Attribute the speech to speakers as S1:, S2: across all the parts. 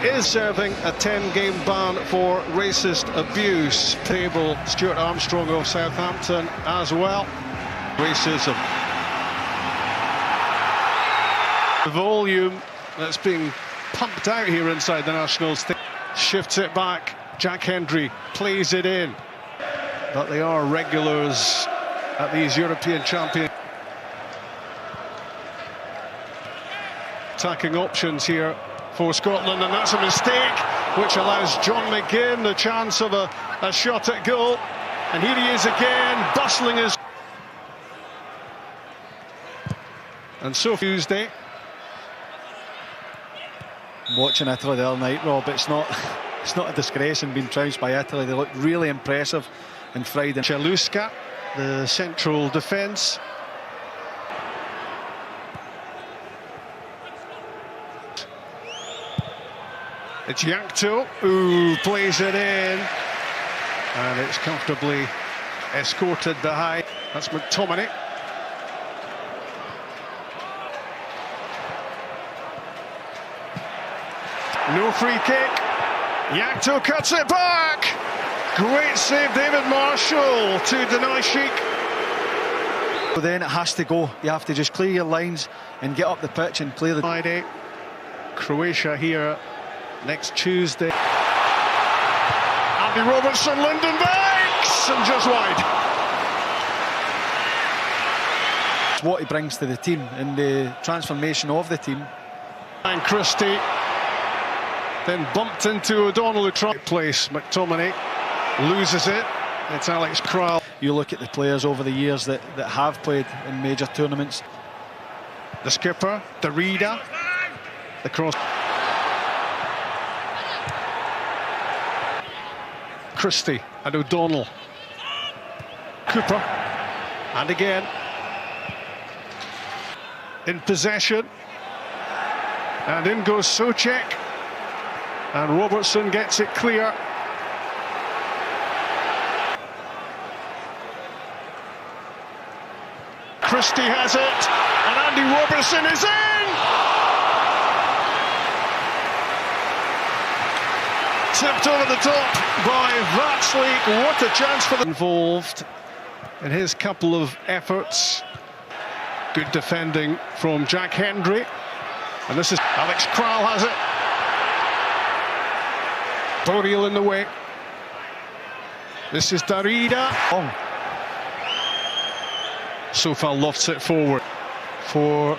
S1: is serving a 10-game ban for racist abuse. Table Stuart Armstrong of Southampton as well. Racism. The volume that's being pumped out here inside the Nationals shifts it back. Jack Hendry plays it in. But they are regulars at these European Champions. Attacking options here for Scotland, and that's a mistake which allows John McGinn the chance of a shot at goal. And here he is again, bustling his... And so Tuesday.
S2: Watching Italy the other night, Rob, it's not a disgrace in being trounced by Italy. They look really impressive on Friday.
S1: Cheluska, the central defence. It's Yankto who plays it in, and it's comfortably escorted behind. That's McTominay. No free kick. Yankto cuts it back. Great save, David Marshall, to deny Sheik.
S2: So then it has to go. You have to just clear your lines and get up the pitch and play the...
S1: Friday. Croatia here next Tuesday. Andy Robertson, Lyndon Banks, and just wide.
S2: It's what he brings to the team and the transformation of the team.
S1: And Christie then bumped into O'Donnell, who tried place. McTominay loses it. It's Alex Kral.
S2: You look at the players over the years that have played in major tournaments.
S1: The skipper, Darida, the cross. Christie and O'Donnell. Cooper, and again. In possession. And in goes Souček. And Robertson gets it clear. Christie has it, and Andy Robertson is in! Tipped over the top by Vatslik. What a chance for the involved in his couple of efforts. Good defending from Jack Hendry. And this is Alex Kral has it. Burial in the way. This is Darida. Sofal lofts it forward for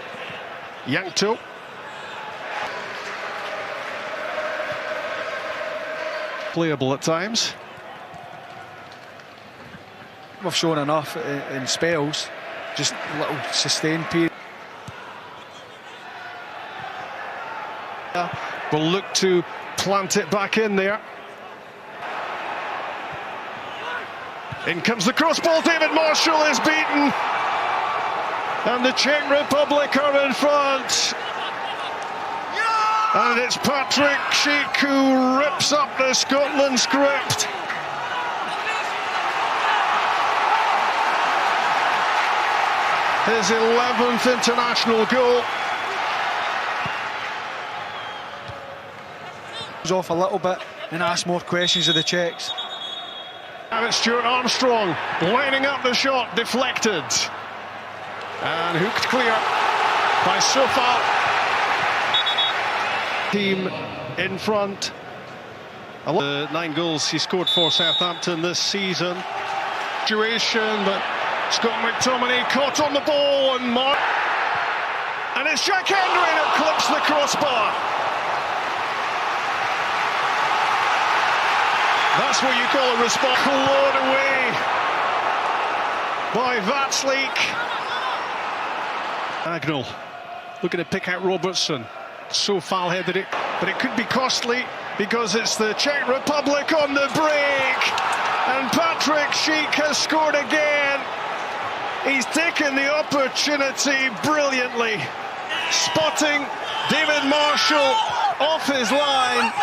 S1: Yankto. Playable at times.
S2: We've shown enough in spells, just little sustained period.
S1: Will look to plant it back in there. In comes the cross ball. David Marshall is beaten, and the Czech Republic are in front. And it's Patrick Schick who rips up the Scotland script. His 11th international goal.
S2: Off a little bit and ask more questions of the Czechs.
S1: And it's Stuart Armstrong lining up the shot, deflected. And hooked clear by Sofal. Team in front. 9 goals he scored for Southampton this season. Situation, but Scott McTominay caught on the ball and it's Jack Hendry that clips the crossbar. That's what you call a response. Clawed away by Vatslik. Agnell looking to pick out Robertson. So foul-headed it, but it could be costly because it's the Czech Republic on the break. And Patrick Schick has scored again. He's taken the opportunity brilliantly, spotting David Marshall off his line.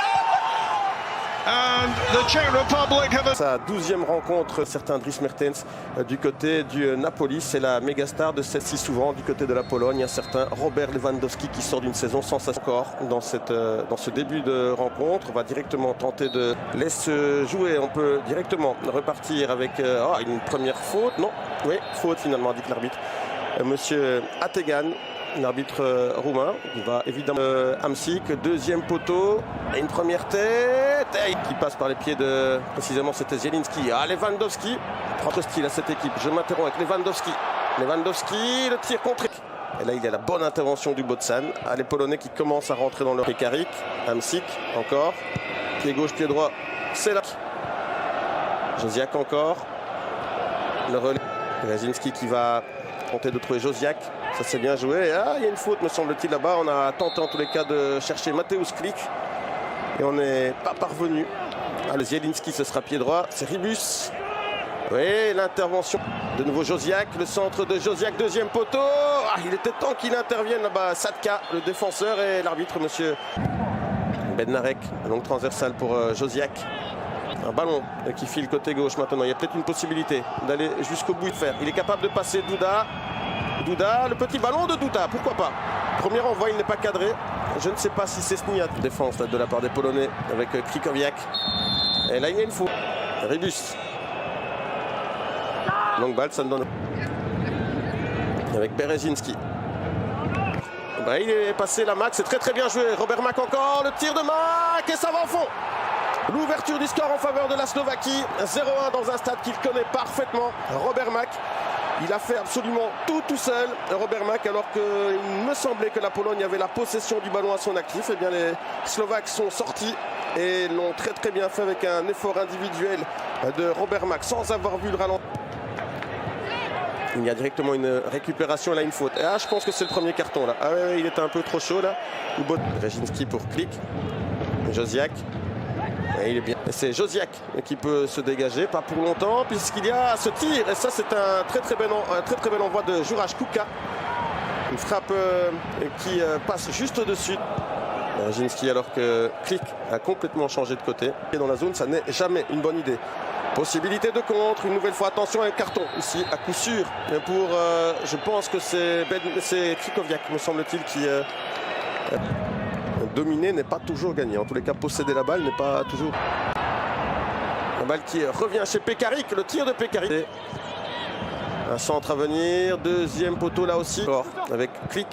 S1: and the Czech Republic have a...
S3: Sa 12e rencontre, certain Dries Mertens du côté du Napoli, c'est la méga star de celle-ci souvent du côté de la Pologne, un certain Robert Lewandowski qui sort d'une saison sans encore dans ce début de rencontre. On va directement tenter de laisser jouer, on peut directement repartir avec une première faute, non, oui, faute finalement dit l'arbitre, monsieur Ategan. L'arbitre roumain, il va évidemment Hamsik, deuxième poteau, et une première tête qui passe par les pieds de, précisément c'était Zielinski. Lewandowski, propre style à cette équipe, je m'interromps avec Lewandowski, le tir contre. Et là il y a la bonne intervention du Botsan, les Polonais qui commencent à rentrer dans leur Pekarik, Hamsik encore, pied gauche, pied droit, c'est là. Josiak encore, le relais, Rezinski qui va tenter de trouver Josiak. Ça c'est bien joué. Il y a une faute me semble-t-il là-bas. On a tenté en tous les cas de chercher Mateusz Klich. Et on n'est pas parvenu. Le Zielinski ce sera pied droit. C'est Ribus. Oui, l'intervention. De nouveau Josiak. Le centre de Josiak. Deuxième poteau. Il était temps qu'il intervienne là-bas. Sadka, le défenseur et l'arbitre monsieur Bednarek. Longue transversale pour Josiak. Un ballon qui file côté gauche maintenant. Il y a peut-être une possibilité d'aller jusqu'au bout et de faire. Il est capable de passer Douda, le petit ballon de Douda, pourquoi pas. Premier envoi, il n'est pas cadré. Je ne sais pas si c'est Sniat. Défense de la part des Polonais avec Krikowiak. Et là, il y a une faute. Ribus. Longue balle, ça ne donne. Avec Berezinski. Il est passé la Mac, c'est très bien joué. Robert Mack encore, le tir de Mack et ça va au fond. L'ouverture du score en faveur de la Slovaquie. 0-1 dans un stade qu'il connaît parfaitement. Robert Mack. Il a fait absolument tout seul, Robert Mack, alors qu'il me semblait que la Pologne avait la possession du ballon à son actif. Eh bien, les Slovaques sont sortis et l'ont très bien fait avec un effort individuel de Robert Mack sans avoir vu le ralenti. Il y a directement une récupération et là une faute. Je pense que c'est le premier carton là. Ouais, il était un peu trop chaud là. Rezinski pour Klich. Josiak. Et il est bien. C'est Josiak qui peut se dégager, pas pour longtemps, puisqu'il y a ce tir. Et ça, c'est un très bel envoi de Juraj Kuka. Une frappe qui passe juste au-dessus. Rezinski, alors que Klich a complètement changé de côté. Et dans la zone, ça n'est jamais une bonne idée. Possibilité de contre. Une nouvelle fois, attention à un carton ici, à coup sûr. Pour, je pense que c'est Krikowiak, me semble-t-il, qui... dominer n'est pas toujours gagné. En tous les cas, posséder la balle n'est pas toujours... La balle qui revient chez Pekarik, le tir de Pekarik. Un centre à venir, deuxième poteau là aussi. Avec Klich,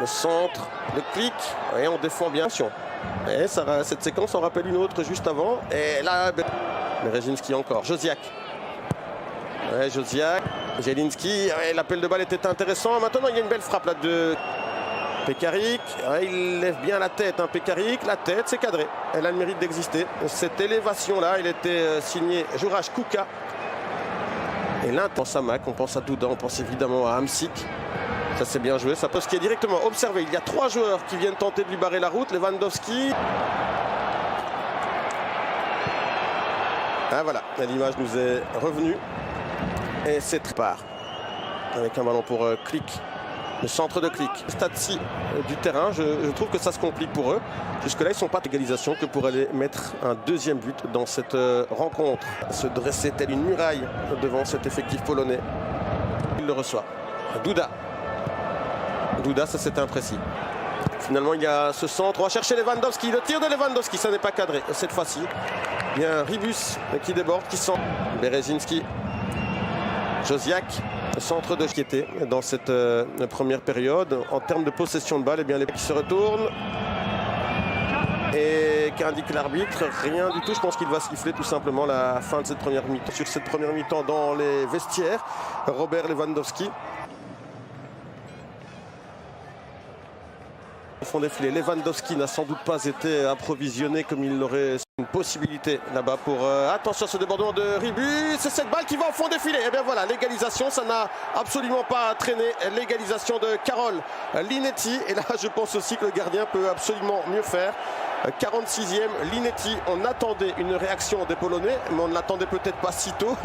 S3: le centre, le Klich. Et on défend bien. Et ça, cette séquence en rappelle une autre juste avant. Et là, Rezinski encore. Josiak. Josiak. Zielinski. L'appel de balle était intéressant. Maintenant, il y a une belle frappe là de... Pekarik, il lève bien la tête, Pekarik, la tête c'est cadré, elle a le mérite d'exister. Cette élévation là, il était signé Juraj Kuka. Et là, on pense à Mack, on pense à Douda, on pense évidemment à Hamsik. Ça c'est bien joué, ça peut ce qui est directement observé. Il y a 3 joueurs qui viennent tenter de lui barrer la route, Lewandowski. Voilà, l'image nous est revenue. Et c'est très part. Avec un ballon pour Klich. Le centre de Klich, stade-ci du terrain, je trouve que ça se complique pour eux. Jusque-là, ils ne sont pas d'égalisation que pour aller mettre un deuxième but dans cette rencontre. Se dresser telle une muraille devant cet effectif polonais. Il le reçoit. Douda, ça c'était imprécis. Finalement, il y a ce centre. On va chercher Lewandowski. Le tir de Lewandowski, ça n'est pas cadré cette fois-ci. Il y a un Ribus qui déborde, qui sent Berezinski. Josiak. Centre de quiété dans cette première période. En termes de possession de balle, les qui se retournent. Et qu'indique l'arbitre? Rien du tout. Je pense qu'il va siffler tout simplement la fin de cette première mi-temps. Sur cette première mi-temps dans les vestiaires, Robert Lewandowski. Au fond des filets, Lewandowski n'a sans doute pas été approvisionné comme il l'aurait une possibilité là-bas pour... attention à ce débordement de Ribus, c'est cette balle qui va au fond des filets. Et bien voilà, l'égalisation, ça n'a absolument pas traîné. L'égalisation de Karol Linetti. Et là, je pense aussi que le gardien peut absolument mieux faire. 46e, Linetti. On attendait une réaction des Polonais, mais on ne l'attendait peut-être pas si tôt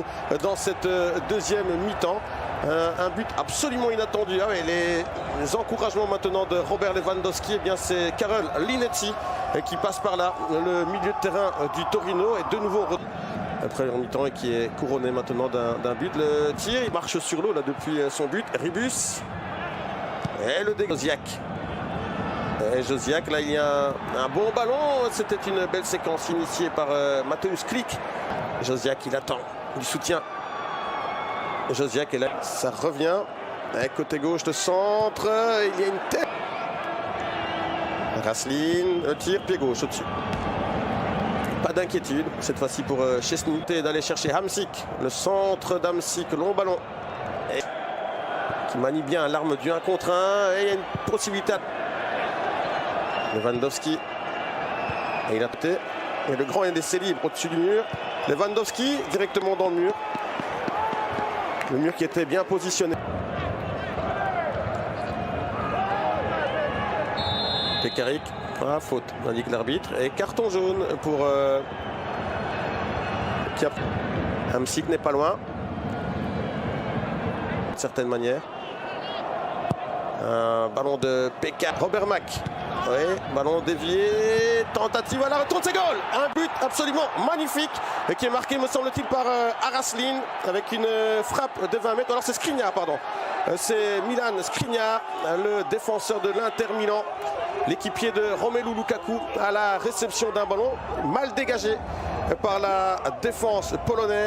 S3: dans cette deuxième mi-temps. Un but absolument inattendu. Les encouragements maintenant de Robert Lewandowski, eh bien c'est Karol Linetti et qui passe par là. Le milieu de terrain du Torino est de nouveau après en mi-temps et qui est couronné maintenant d'un but. Le tir, il marche sur l'eau là depuis son but. Ribus et le dégât. Et Josiak, là il y a un bon ballon. C'était une belle séquence initiée par Mateusz Klich. Josiak, il attend du soutien. Josiak est là, ça revient. Avec côté gauche de centre, il y a une tête. Raslin, le tir, pied gauche au-dessus. Pas d'inquiétude, cette fois-ci pour Szczesny d'aller chercher Hamsik. Le centre d'Hamsik, long ballon. Et qui manie bien l'arme du 1 contre 1. Et il y a une possibilité. Lewandowski. Et il a pété. Et le grand est laissé libre au-dessus du mur. Lewandowski directement dans le mur. Le mur qui était bien positionné. Pekarik, faute, indique l'arbitre. Et carton jaune pour Hamsik n'est pas loin. D'une certaine manière. Un ballon de Pekka. Robert Mack. Oui, ballon dévié. Tentative à la retourne, c'est goal. Un but absolument magnifique et qui est marqué, me semble-t-il, par Araslin avec une frappe de 20 mètres. Alors c'est Skriniar, pardon. C'est Milan Skriniar, le défenseur de l'Inter Milan. L'équipier de Romelu Lukaku à la réception d'un ballon mal dégagé par la défense polonaise.